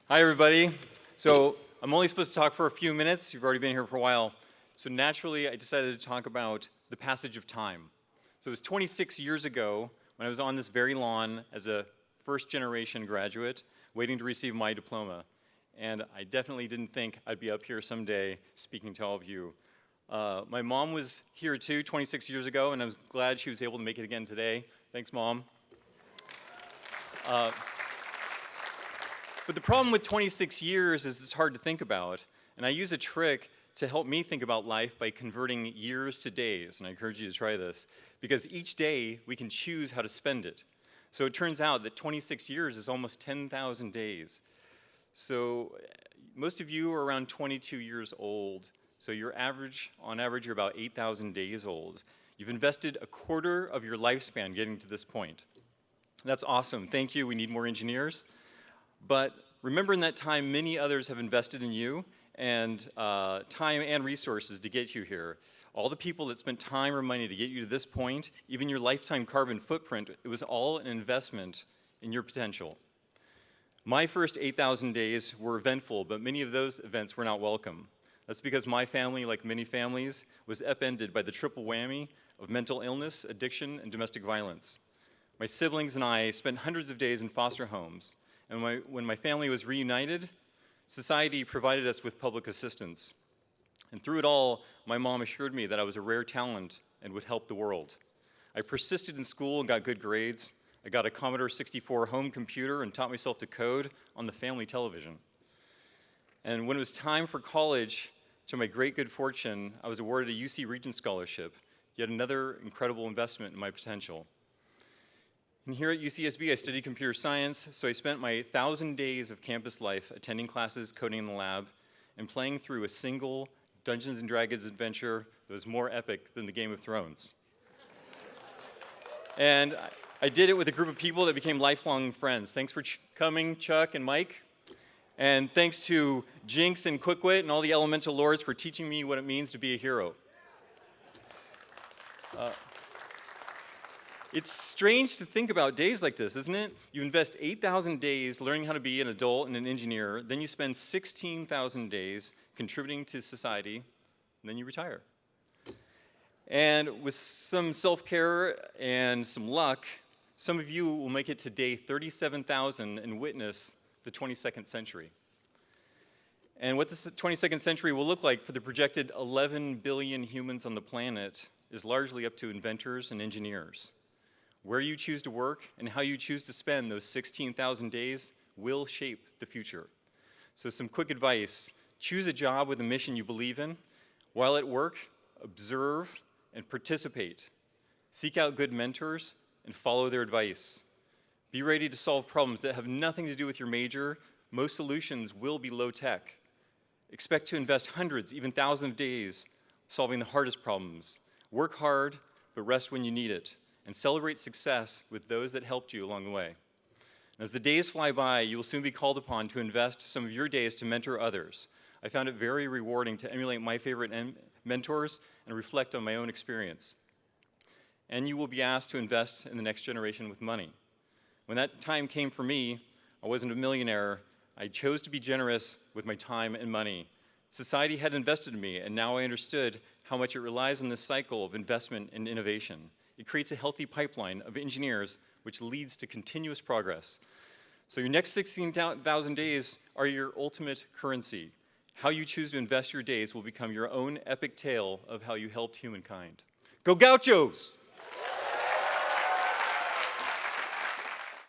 Hi, everybody. So I'm only supposed to talk for a few minutes. You've already been here for a while. So naturally, I decided to talk about the passage of time. So it was 26 years ago when I was on this very lawn as a first-generation graduate waiting to receive my diploma. And I definitely didn't think I'd be up here someday speaking to all of you. My mom was here too 26 years ago, and I was glad she was able to make it again today. Thanks, Mom. But the problem with 26 years is it's hard to think about. And I use a trick to help me think about life by converting years to days. And I encourage you to try this. Because each day, we can choose how to spend it. So it turns out that 26 years is almost 10,000 days. So most of you are around 22 years old. So on average, you're about 8,000 days old. You've invested a quarter of your lifespan getting to this point. That's awesome. Thank you. We need more engineers. But remember, in that time, many others have invested in you and time and resources to get you here. All the people that spent time or money to get you to this point, even your lifetime carbon footprint, it was all an investment in your potential. My first 8,000 days were eventful, but many of those events were not welcome. That's because my family, like many families, was upended by the triple whammy of mental illness, addiction, and domestic violence. My siblings and I spent hundreds of days in foster homes. And when my family was reunited, society provided us with public assistance. And through it all, my mom assured me that I was a rare talent and would help the world. I persisted in school and got good grades. I got a Commodore 64 home computer and taught myself to code on the family television. And when it was time for college, to my great good fortune, I was awarded a UC Regent Scholarship, yet another incredible investment in my potential. And here at UCSB, I studied computer science, so I spent my 1,000 days of campus life attending classes, coding in the lab, and playing through a single Dungeons & Dragons adventure that was more epic than the Game of Thrones. And I did it with a group of people that became lifelong friends. Thanks for coming, Chuck and Mike. And thanks to Jinx and Quickwit and all the elemental lords for teaching me what it means to be a hero. It's strange to think about days like this, isn't it? You invest 8,000 days learning how to be an adult and an engineer, then you spend 16,000 days contributing to society, and then you retire. And with some self-care and some luck, some of you will make it to day 37,000 and witness the 22nd century. And what this 22nd century will look like for the projected 11 billion humans on the planet is largely up to inventors and engineers. Where you choose to work and how you choose to spend those 16,000 days will shape the future. So some quick advice: choose a job with a mission you believe in. While at work, observe and participate. Seek out good mentors and follow their advice. Be ready to solve problems that have nothing to do with your major. Most solutions will be low tech. Expect to invest hundreds, even thousands of days solving the hardest problems. Work hard, but rest when you need it. And celebrate success with those that helped you along the way. As the days fly by, you will soon be called upon to invest some of your days to mentor others. I found it very rewarding to emulate my favorite mentors and reflect on my own experience. And you will be asked to invest in the next generation with money. When that time came for me, I wasn't a millionaire. I chose to be generous with my time and money. Society had invested in me, and now I understood how much it relies on this cycle of investment and innovation. It creates a healthy pipeline of engineers, which leads to continuous progress. So your next 16,000 days are your ultimate currency. How you choose to invest your days will become your own epic tale of how you helped humankind. Go Gauchos!